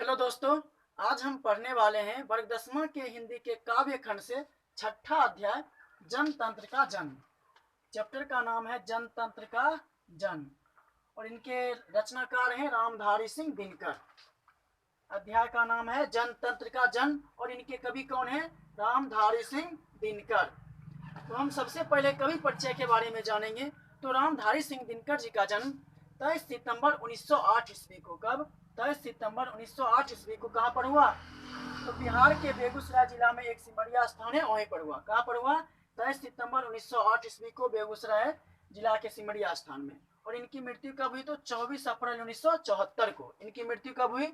Hello दोस्तों, आज हम पढ़ने वाले हैं वर्ग 10वां के हिंदी के काव्य खंड से छठा अध्याय जनतंत्र का जन्म। चैप्टर का नाम है जनतंत्र का जन्म और इनके रचनाकार हैं रामधारी सिंह दिनकर। अध्याय का नाम है जनतंत्र का जन्म और इनके कवि कौन है? रामधारी सिंह दिनकर। तो हम सबसे पहले कवि परिचय के बारे में जानेंगे। तो रामधारी सिंह दिनकर जी का जन्म 23 सितंबर 1908 ईस्वी को कब 23 सितंबर 1908 ईस्वी को कहाँ पर हुआ? तो बिहार के बेगूसराय जिला में एक सिमरिया स्थान है, वहीं पर हुआ। कहाँ पर हुआ? 23 सितंबर 1908 ईस्वी को बेगूसराय जिला के सिमरिया स्थान में। और इनकी मृत्यु कब हुई? तो 24 अप्रैल 1974 को। इनकी मृत्यु कब हुई?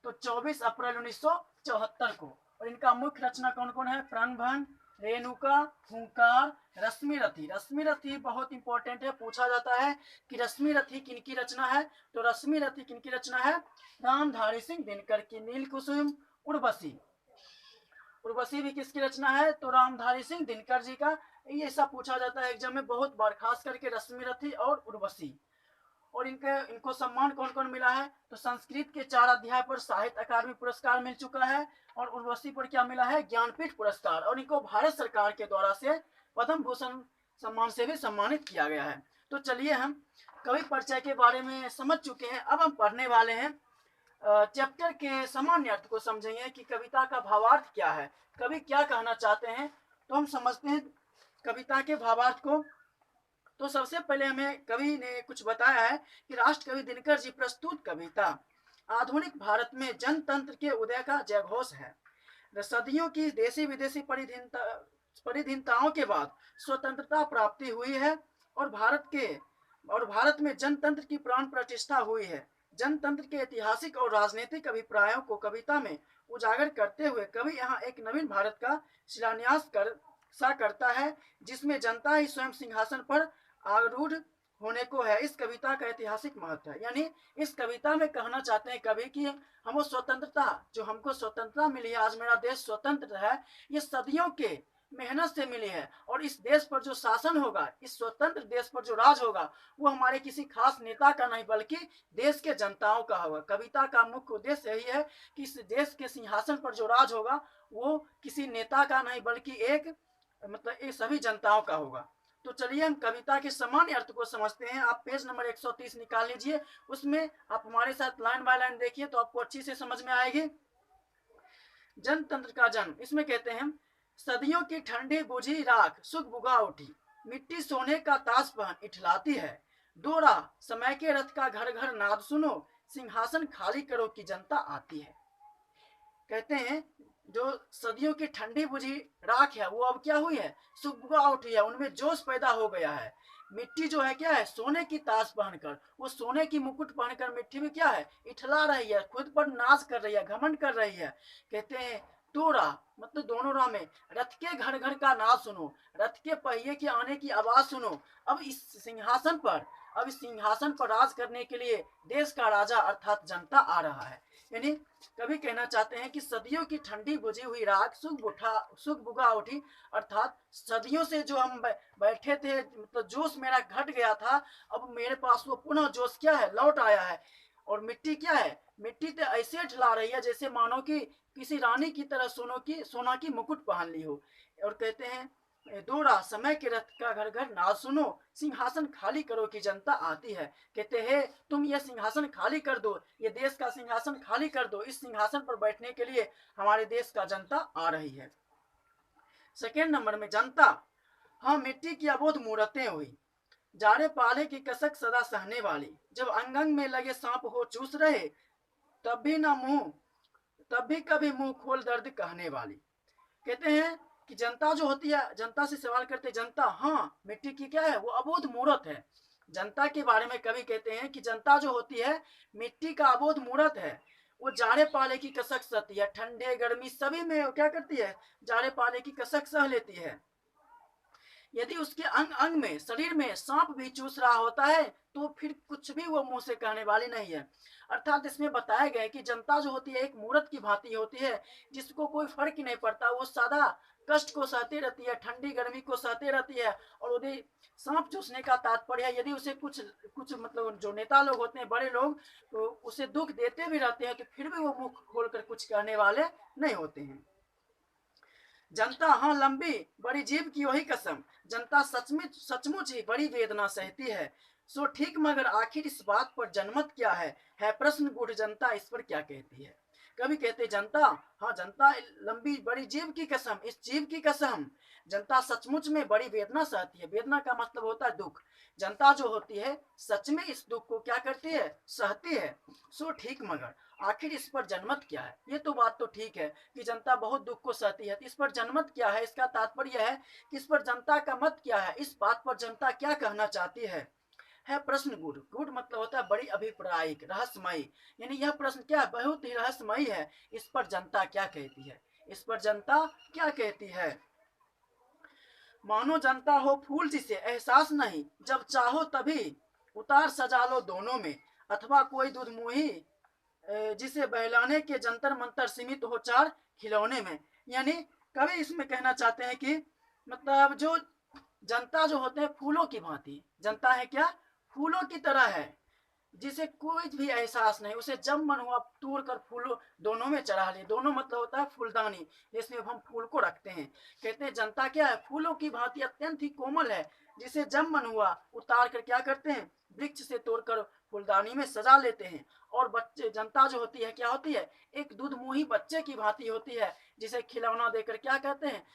तो 24 अप्रैल 1974 को। और इनका मुख्य रचना कौन कौन है? प्रणभन, रेणुका, हुंकार, रश्मि रथी। रश्मि रथी बहुत इंपॉर्टेंट है, पूछा जाता है कि रश्मि रथी किनकी रचना है? तो रश्मि रथी किनकी रचना है? रामधारी सिंह दिनकर की। नील कुसुम, उर्वशी। उर्वशी भी किसकी रचना है? तो रामधारी सिंह दिनकर जी का। ये ऐसा पूछा जाता है एग्जाम में बहुत बार, खास करके रश्मि रथी और उर्वशी। और इनको सम्मान कौन कौन मिला है? तो संस्कृत के 4 अध्याय पर साहित्य अकादमी पुरस्कार मिल चुका है और उर्वशी पर क्या मिला है? ज्ञानपीठ पुरस्कार। और इनको भारत सरकार के द्वारा से पद्म भूषण सम्मान से भी सम्मानित किया गया है। तो चलिए हम कवि परिचय के बारे में समझ चुके हैं। अब हम पढ़ने वाले हैं चैप्टर के सामान्य अर्थ को समझेंगे कि कविता का भावार्थ क्या है, कवि क्या कहना चाहते हैं। तो हम समझते हैं कविता के भावार्थ को। तो सबसे पहले हमें कवि ने कुछ बताया है कि राष्ट्रकवि दिनकर जी प्रस्तुत कविता आधुनिक भारत में जनतंत्र के उदय का जयघोष है। सदियों की देशी विदेशी परिधीनताओं के बाद स्वतंत्रता प्राप्ति हुई है और भारत में जनतंत्र की प्राण प्रतिष्ठा हुई है। जनतंत्र के ऐतिहासिक और राजनीतिक अभिप्रायों को कविता में उजागर करते हुए कवि यहाँ एक नवीन भारत का शिलान्यास करता है जिसमें जनता ही स्वयं सिंहासन पर आरूढ़ होने को है। इस कविता का ऐतिहासिक महत्व है, यानी इस कविता में कहना चाहते हैं कवि कि हमको स्वतंत्रता, जो हमको स्वतंत्रता मिली है, आज मेरा देश स्वतंत्र है, ये सदियों के मेहनत से मिली है। और इस देश पर जो शासन होगा, इस स्वतंत्र देश पर जो राज होगा, वो हमारे किसी खास नेता का नहीं बल्कि देश के जनताओं का होगा। कविता का मुख्य उद्देश्य यही है कि इस देश के सिंहासन पर जो राज होगा वो किसी नेता का नहीं बल्कि ये सभी जनताओं का होगा। तो चलिए हम कविता के सामान्य अर्थ को समझते हैं। आप पेज नंबर 130 निकाल लीजिए, उसमें आप हमारे साथ लाइन बाय लाइन देखिए तो आपको अच्छी से समझ में आएगी। जनतंत्र का जन्म, इसमें कहते हैं सदियों की ठंडी बुझी राख सुख बुगा उठी, मिट्टी सोने का ताज पहन इठलाती है, दोरा समय के रथ का घर घर नाद सुनो, सिंहासन खाली करो की जनता आती है। कहते हैं जो सदियों की ठंडी बुझी राख है वो अब क्या हुई है? सुबह उठी है, उनमें जोश पैदा हो गया है। मिट्टी जो है क्या है? सोने की ताज पहनकर, वो सोने की मुकुट पहनकर मिट्टी में क्या है? इठला रही है, खुद पर नाज कर रही है, घमंड कर रही है। कहते हैं दो राह, मतलब दोनों राह में, रथ के घर घर का नाद सुनो, रथ के पहिए के आने की आवाज सुनो। अब इस सिंहासन पर राज करने के लिए देश का राजा अर्थात जनता आ रहा है। यानी कभी कहना चाहते हैं कि सदियों की ठंडी बुझी हुई राख सुख बुगा उठी, अर्थात सदियों से जो हम बैठे थे, मतलब जोश मेरा घट गया था, अब मेरे पास वो पुनः जोश क्या है? लौट आया है। और मिट्टी क्या है? मिट्टी तो ऐसे ठिला रही है जैसे मानो कि किसी रानी की तरह सोना की मुकुट पहन ली हो। और कहते हैं दौड़ा समय के रथ का घर घर नाद सुनो, सिंहासन खाली करो की जनता आती है। कहते हैं तुम ये सिंहासन खाली कर दो, ये देश का सिंहासन खाली कर दो, इस सिंहासन पर बैठने के लिए हमारे देश का जनता आ रही है। सेकेंड नंबर में जनता, हाँ मिट्टी की अबोध मूर्तें हुई, जाड़े पाले की कसक सदा सहने वाली, जब अंग अंग में लगे सांप हो चूस रहे, तब भी कभी मुंह खोल दर्द कहने वाली। कहते हैं कि जनता जो होती है, जनता से सवाल करते, जनता हाँ मिट्टी की क्या है? वो अबोध मूर्त है। जनता के बारे में कवि कहते हैं कि जनता जो होती है मिट्टी का अबोध मूर्त है। वो जाड़े पाले की कसक सहती है, ठंडे गर्मी सभी में क्या करती है? जाड़े पाले की कसक सह लेती है। यदि उसके अंग अंग में, शरीर में सांप भी चूस रहा होता है तो फिर कुछ भी वो मुंह से कहने वाली नहीं है। अर्थात इसमें बताया गया है कि जनता जो होती है एक मूर्त की भांति होती है, जिसको कोई फर्क ही नहीं पड़ता, वो सादा कष्ट को सहती रहती है, ठंडी गर्मी को सहती रहती है। और यदि सांप चूसने का तात्पर्य है, यदि उसे कुछ कुछ मतलब जो नेता लोग होते हैं, बड़े लोग, तो उसे दुख देते भी रहते हैं तो फिर भी वो मुख खोलकर कुछ कहने वाले नहीं होते हैं। जनता हाँ लंबी बड़ी जीभ की वही कसम, जनता सचमुच सचमुच ही बड़ी वेदना सहती है। सो ठीक मगर आखिर इस बात पर जनमत क्या है प्रश्न गूढ़, जनता इस पर क्या कहती है। कभी कहते जनता, हाँ जनता लंबी बड़ी जीभ की कसम, इस जीभ की कसम, जनता सचमुच में बड़ी वेदना सहती है। वेदना का मतलब होता है दुख। जनता जो होती है सच में इस दुख को क्या करती है, सहती है। सो ठीक मगर आखिर इस पर जनमत क्या है। ये तो बात तो ठीक है कि जनता बहुत दुख को सहती है, इस पर जनमत क्या है, इसका तात्पर्य है कि इस पर जनता का मत क्या है, इस बात पर जनता क्या कहना चाहती है प्रश्न गूढ़। गूढ़ मतलब होता है बड़ी अभिप्रायिक, रहस्यमयी। यानी यह प्रश्न क्या है, बहुत ही रहस्यमयी है। इस पर जनता क्या कहती है, इस पर जनता क्या कहती है। मानो जनता हो फूल जिसे एहसास नहीं, जब चाहो तभी उतार सजा लो दोनों में, अथवा कोई दूध मुही जिसे बहलाने के जंतर मंतर सीमित हो चार खिलौने में। यानी कवि इसमें कहना चाहते हैं कि मतलब जो जनता जो होते हैं फूलों की भांति, जनता है क्या, फूलों की तरह है, जिसे कोई भी एहसास नहीं, उसे जब मन हुआ तोड़ कर फूलों दोनों में चढ़ा ले। दोनों मतलब होता है फूलदानी, जिसमें हम फूल को रखते हैं। कहते हैं जनता क्या है, फूलों की भांति अत्यंत ही कोमल है, जिसे जब मन हुआ उतार कर क्या करते हैं, वृक्ष से तोड़कर फूलदानी में सजा लेते हैं। और बच्चे जनता जो होती है क्या होती है, एक दूध मुही बच्चे की भांति होती है, जिसे खिलौना देकर क्या कहते हैं,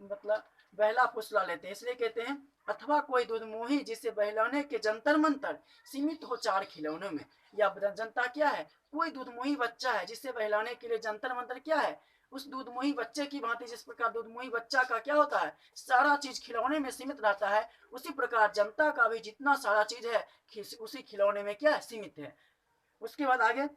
मतलब बहला फुसला लेते हैं। इसलिए कहते हैं अथवा कोई दूध मोही जिसे बहलाने के जंतर मंतर सीमित हो चार खिलौनों में। या जनता क्या है, कोई दूध मोही बच्चा है जिसे बहलाने के लिए जंतर मंतर क्या है, उस दूध मोही बच्चे की भांति, जिस प्रकार दूध मोही बच्चा का क्या होता है, सारा चीज खिलौने में सीमित रहता है, उसी प्रकार जनता का भी जितना सारा चीज है उसी खिलौने में क्या है, सीमित है। उसके बाद आगे,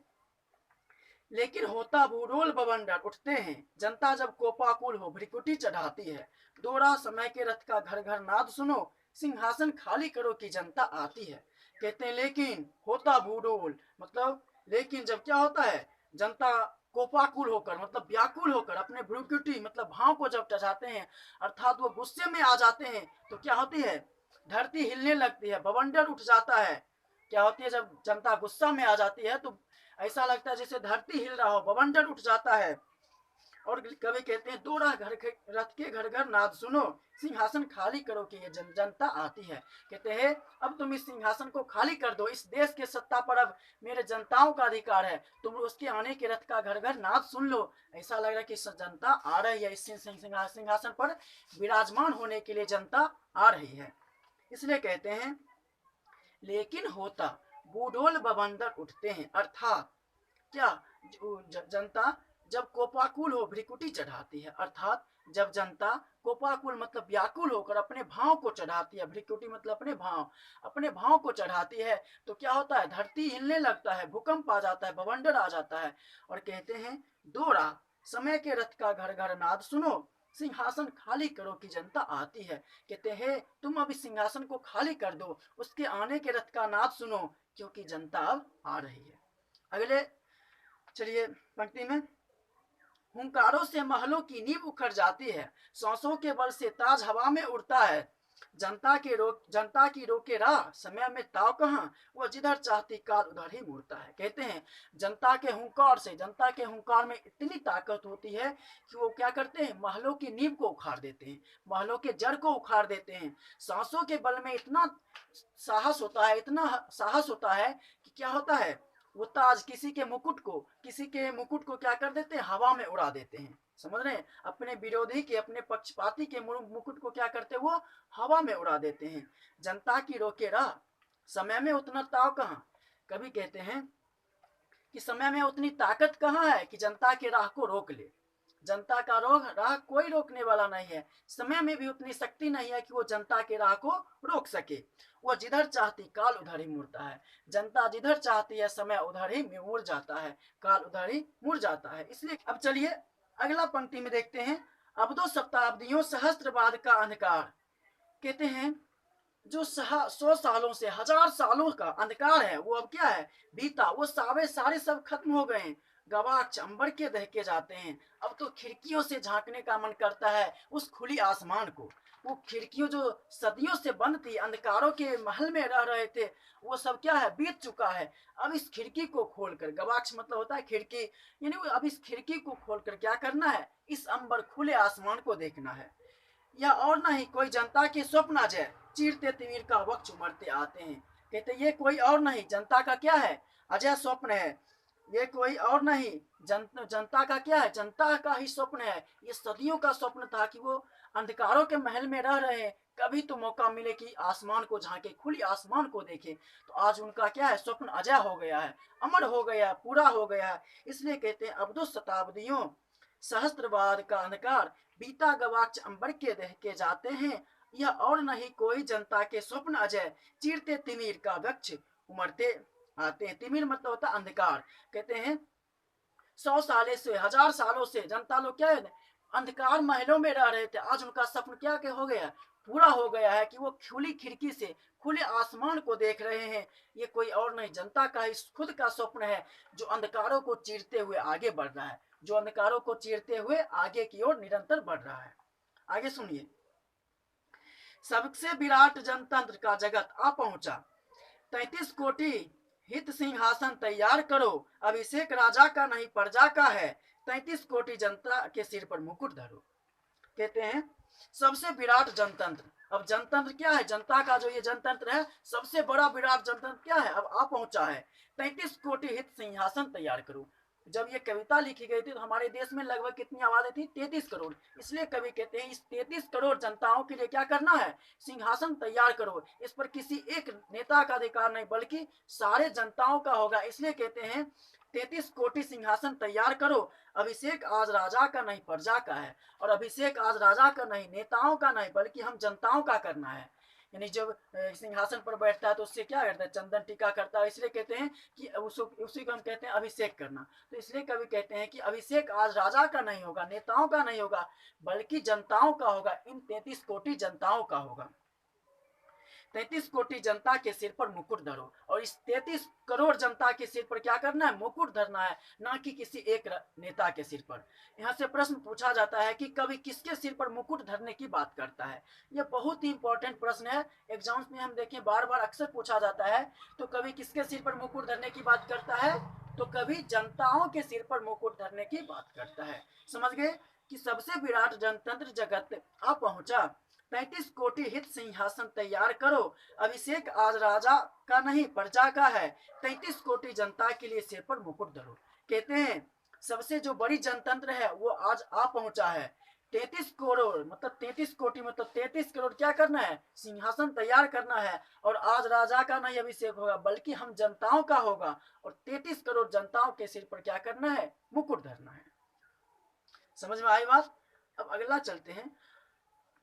लेकिन होता भूडोल बवंडर उठते हैं, जनता जब कोपाकुल हो भ्रिकुटी चढ़ाती है। दोरा समय के रथ का घर घर नाद सुनो, सिंहासन खाली करो की जनता आती है। कहते हैं लेकिन होता भूडोल, मतलब लेकिन जब क्या होता है, जनता कोपाकुल होकर मतलब व्याकुल होकर अपने भ्रिकुटी मतलब भाव को जब चढ़ाते हैं, अर्थात वो गुस्से में आ जाते हैं, तो क्या होती है, धरती हिलने लगती है, बवंडर उठ जाता है। क्या होती है, जब जनता गुस्सा में आ जाती है तो ऐसा लगता है जैसे धरती हिल रहा हो, बवंडर उठ जाता है। और कवि कहते हैं दो रथ के घर घर नाद सुनो, सिंहासन खाली करो कि ये जनता आती है। कहते हैं अब तुम इस सिंहासन को खाली कर दो, इस देश के सत्ता पर अब मेरे जनताओं का अधिकार है, तुम उसके आने के रथ का घर घर नाद सुन लो। ऐसा लग रहा है कि जनता आ रही है, इस सिंहासन पर विराजमान होने के लिए जनता आ रही है। इसलिए कहते हैं लेकिन होता बूढ़ोल बवंडर उठते हैं, अर्थात क्या, जनता जब कोपाकुल हो भ्रिकुटी चढ़ाती है, अर्थात जब जनता कोपाकुल मतलब व्याकुल होकर अपने भाव को चढ़ाती है, भ्रिकुटी मतलब अपने भाव को चढ़ाती है, तो क्या होता है, धरती हिलने लगता है, भूकंप आ जाता है, बवंडर आ जाता है। और कहते हैं दोरा समय के रथ का घर घर नाद सुनो, सिंहासन खाली करो की जनता आती है। कहते हैं तुम अब इस सिंहासन को खाली कर दो, उसके आने के रथ का नाद सुनो, क्योंकि जनता अब आ रही है। अगले चलिए पंक्ति में, हुंकारों से महलों की नींव उखड़ जाती है, सांसों के बल से ताज हवा में उड़ता है, जनता की रोके राह समय में ताव कहाँ, वह जिधर चाहती काल उधर ही मुड़ता है। कहते हैं जनता के हुंकार से, जनता के हुंकार में इतनी ताकत होती है कि वो क्या करते हैं, महलों की नींव को उखाड़ देते हैं, महलों के जड़ को उखाड़ देते हैं। सांसों के बल में इतना साहस होता है, इतना साहस होता है कि क्या होता है, वो ताज किसी के मुकुट को क्या कर देते हैं, हवा में उड़ा देते हैं। समझ रहे हैं, अपने विरोधी के, अपने पक्षपाती के मुकुट को क्या करते हैं, वो हवा में उड़ा देते हैं। जनता की रोके राह समय में उतना ताव कहाँ। कभी कहते हैं कि समय में उतनी ताकत कहाँ है कि जनता के राह को रोक ले। जनता का राह कोई रोकने वाला नहीं है, समय में भी उतनी शक्ति नहीं है कि वो जनता के राह को रोक सके। वो जिधर चाहती काल उधर ही मुड़ता है, जनता जिधर चाहती है समय उधर ही मुड़ जाता है, काल उधर ही मुड़ जाता है। इसलिए अब चलिए अगला पंक्ति में देखते हैं, अब दो शताब्दियों सहस्त्र बाद का अंधकार, कहते हैं जो 100 सालों से 1000 सालों का अंधकार है वो अब क्या है, बीता, वो सारे सारे सब खत्म हो गए हैं। गवाह चंबर के दहके जाते हैं। अब तो खिड़कियों से झांकने का मन करता है उस खुली आसमान को। वो खिड़कियों जो सदियों से बंद थी, अंधकारों के महल में रह रहे थे, वो सब क्या है, बीत चुका है। अब इस खिड़की को खोलकर, गवाक्ष मतलब होता है खिड़की, यानी अब इस खिड़की को खोलकर क्या करना है, इस अंबर खुले आसमान को देखना है। यह और नहीं कोई जनता के स्वप्न अजय, चीरते तिमिर का वक्त उमड़ते आते हैं। कहते ये कोई और नहीं, जनता का क्या है, अजय स्वप्न है। ये कोई और नहीं, जनता का क्या है, जनता का ही स्वप्न है। ये सदियों का स्वप्न था कि वो अंधकारों के महल में रह रहे हैं, कभी तो मौका मिले कि आसमान को झांके, खुली आसमान को देखे। तो आज उनका क्या है, स्वप्न अजय हो गया है, अमर हो गया, पूरा हो गया है। इसलिए कहते हैं अब्दुल शताब्दियों सहस्त्रवाद का अंधकार, बीता गवाक्ष अंबर के दहके जाते हैं। यह और नहीं कोई जनता के स्वप्न अजय, चीरते तिमिर का वृक्ष उमड़ते आते हैं। तिमिर मतलब होता है अंधकार। कहते हैं 100 सालों से 1000 सालों से जनता लोग क्या है, अंधकार महलों में रह रहे थे। आज उनका सपन क्या के हो गया, पूरा हो गया है कि वो खुली खिड़की से खुले आसमान को देख रहे हैं। ये कोई और नहीं, जनता का ही खुद का स्वप्न है, जो अंधकारों को चीरते हुए आगे बढ़ रहा है, जो अंधकारों को चीरते हुए आगे की ओर निरंतर बढ़ रहा है। आगे सुनिए, सबसे विराट जनतंत्र का जगत आ पहुंचा, 33 कोटि हित सिंहासन तैयार करो, अभिषेक राजा का नहीं प्रजा का है, 33 कोटि जनता के सिर पर मुकुट धरो। कहते हैं सबसे विराट जनतंत्र। अब जनतंत्र क्या है, जनता का जो ये जनतंत्र है, सबसे बड़ा विराट जनतंत्र क्या है, अब आ पहुंचा है। 33 कोटि हित सिंहासन तैयार करो। जब ये कविता लिखी गई थी तो हमारे देश में लगभग कितनी आबादी थी, 33 करोड़। इसलिए कवि कहते हैं इस 33 करोड़ जनताओं के लिए क्या करना है, सिंहासन तैयार करो। इस पर किसी एक नेता का अधिकार नहीं, बल्कि सारे जनताओं का होगा। इसलिए कहते हैं 33 कोटि सिंहासन तैयार करो, अभिषेक आज राजा का नहीं प्रजा का है। और अभिषेक आज राजा का नहीं, नेताओं का नहीं, बल्कि हम जनताओं का करना है। यानी जब सिंहासन पर बैठता है तो उससे क्या करता है, चंदन टीका करता है। इसलिए कहते हैं कि उसी को हम कहते हैं अभिषेक करना। तो इसलिए कवि कहते हैं कि अभिषेक आज राजा का नहीं होगा, नेताओं का नहीं होगा, बल्कि जनताओं का होगा, इन 33 कोटि जनताओं का होगा। 33 कोटि जनता के सिर पर मुकुट धरो। और इस 33 करोड़ जनता के सिर पर क्या करना है, मुकुट धरना है, ना कि किसी एक नेता के सिर पर। यहाँ से प्रश्न पूछा जाता है कि कवि किसके सिर पर मुकुट धरने की बात करता है। यह बहुत ही इंपॉर्टेंट प्रश्न है, एग्जाम्स में हम देखें बार बार अक्सर पूछा जाता है। तो कवि किसके सिर पर मुकुट धरने की बात करता है, तो कवि जनताओं के सिर पर मुकुट धरने की बात करता है। समझ गए कि सबसे विराट जनतंत्र जगत आ पहुंचा, 33 कोटि हित सिंहासन तैयार करो, अभिषेक आज राजा का नहीं प्रजा का है, 33 कोटि जनता के लिए सिर पर मुकुट धरो। कहते हैं सबसे जो बड़ी जनतंत्र है वो आज आ पहुंचा है। 33 करोड़ मतलब 33 कोटि मतलब 33 करोड़ क्या करना है, सिंहासन तैयार करना है। और आज राजा का नहीं अभिषेक होगा, बल्कि हम जनताओं का होगा। और 33 करोड़ जनताओं के सिर पर क्या करना है, मुकुट धरना है। समझ में आई बात। अब अगला चलते हैं,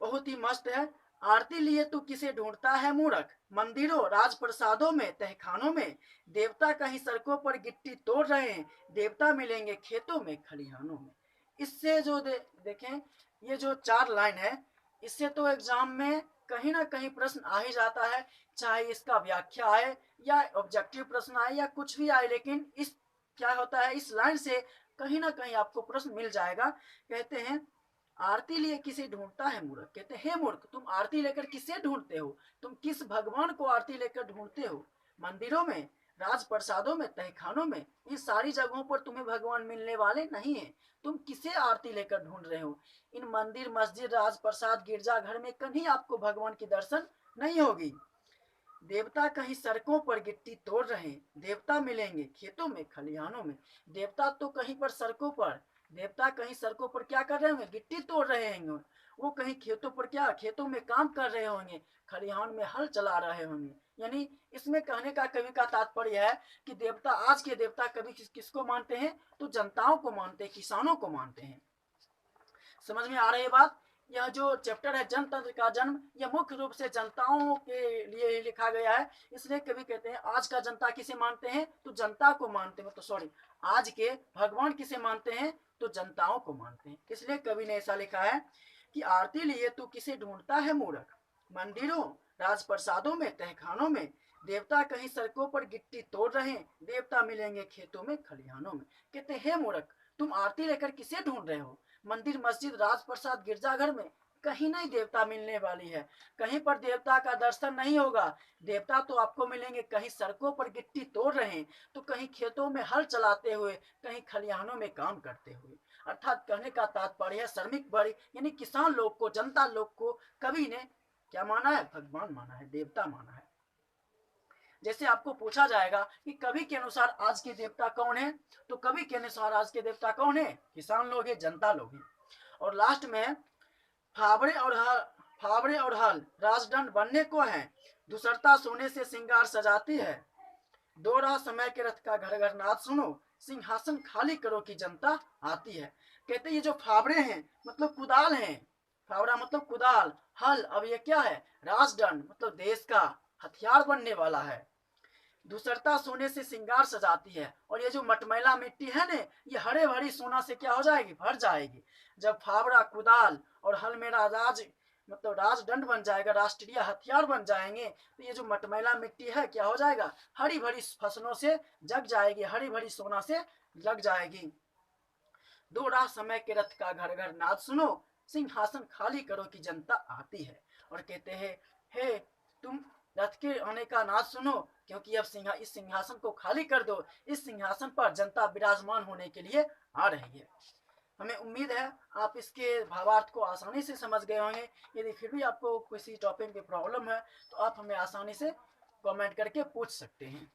बहुत ही मस्त है। आरती लिए तू किसे ढूंढता है मूर्ख, मंदिरों राजप्रसादों में तहखानों में, देवता कहीं सड़कों पर गिट्टी तोड़ रहे हैं, देवता मिलेंगे खेतों में खलिहानों में। इससे जो देखें, ये जो 4 लाइन है, इससे तो एग्जाम में कहीं ना कहीं प्रश्न आ ही जाता है, चाहे इसका व्याख्या आए या ऑब्जेक्टिव प्रश्न आए या कुछ भी आए। लेकिन इस क्या होता है, इस लाइन से कहीं ना कहीं आपको प्रश्न मिल जाएगा। कहते हैं आरती लिए किसे ढूंढता है मूर्ख। कहते हैं हे मूर्ख, तुम आरती लेकर किसे ढूंढते हो, तुम किस भगवान को आरती लेकर ढूंढते हो। मंदिरों में राजप्रसादों में तहखानों में, इन सारी जगहों पर तुम्हें भगवान मिलने वाले नहीं है। तुम किसे आरती लेकर ढूंढ रहे हो। इन मंदिर मस्जिद राजप्रसाद गिरजाघर में कहीं आपको भगवान की दर्शन नहीं होगी। देवता कहीं सड़कों पर गिट्टी तोड़ रहे हैं, देवता मिलेंगे खेतों में खलिहानों में। देवता तो कहीं पर सड़कों पर, देवता कहीं सड़कों पर क्या कर रहे होंगे, गिट्टी तोड़ रहे होंगे। वो कहीं खेतों पर क्या, खेतों में काम कर रहे होंगे, खलिहान में हल चला रहे होंगे। यानी इसमें कहने का कवि का तात्पर्य है कि देवता, आज के देवता कवि किसको मानते हैं, तो जनताओं को मानते हैं, किसानों को मानते हैं। समझ में आ रही है बात। यह जो चैप्टर है जनतंत्र का जन्म, यह मुख्य रूप से जनताओं के लिए ही लिखा गया है। इसलिए कभी कहते हैं आज का जनता किसे मानते हैं, तो जनता को मानते हैं। तो सॉरी, आज के भगवान किसे मानते हैं, तो जनताओं को मानते हैं। इसलिए कवि ने ऐसा लिखा है कि आरती लिए तू किसे ढूंढता है मूर्ख, मंदिरों, राजप्रसादों में, तहखानों में। देवता कहीं सड़कों पर गिट्टी तोड़ रहे हैं, देवता मिलेंगे खेतों में, खलिहानों में। कहते हे मूर्ख, तुम आरती लेकर किसे ढूंढ रहे हो? मंदिर, मस्जिद, राजप्रसाद, गिरजाघर में कहीं नहीं देवता मिलने वाली है। कहीं पर देवता का दर्शन नहीं होगा। देवता तो आपको मिलेंगे कहीं सड़कों पर गिट्टी तोड़ रहे हैं, तो कहीं खेतों में हल चलाते हुए, कहीं खलिहानों में काम करते हुए। अर्थात कहने का तात्पर्य है श्रमिक वर्ग यानी किसान लोग को, जनता लोग को कवि ने क्या माना है? भगवान माना है, देवता माना है। जैसे आपको पूछा जाएगा कि कवि के अनुसार आज के देवता कौन है, तो कवि के अनुसार आज के देवता कौन है? किसान लोग हैं, जनता लोग हैं। और लास्ट में फावड़े और हल, फावड़े और हल राजदंड बनने को है। दुसरता सोने से श्रृंगार सजाती है। दो राह समय के रथ का घर घर नाद सुनो, सिंहासन खाली करो की जनता आती है। कहते ये जो फावड़े हैं मतलब कुदाल हैं, फावड़ा मतलब कुदाल, हल अब ये क्या है? राजदंड मतलब देश का हथियार बनने वाला है। दूसरता सोने से श्रृंगार सजाती है, और ये जो मटमैला मिट्टी है ना, ये हरे भरी सोना से क्या हो जाएगी? भर जाएगी। जब फावड़ा, कुदाल और हल मेरा राज मतलब राजदंड बन जाएगा, राष्ट्रीय हथियार बन जाएंगे, तो ये जो मटमैला मिट्टी है क्या हो जाएगा? हरी भरी फसलों से जग जाएगी, हरी भरी सोना से लग जाएगी। दो राह समय के रथ का घर घर नाद सुनो, सिंहासन खाली करो की जनता आती है। और कहते हैं हे तुम रथ के आने का नाद सुनो, क्योंकि अब इस सिंहासन को खाली कर दो, इस सिंहासन पर जनता विराजमान होने के लिए आ रही है। हमें उम्मीद है आप इसके भावार्थ को आसानी से समझ गए होंगे। यदि फिर भी आपको किसी टॉपिक में प्रॉब्लम है तो आप हमें आसानी से कमेंट करके पूछ सकते हैं।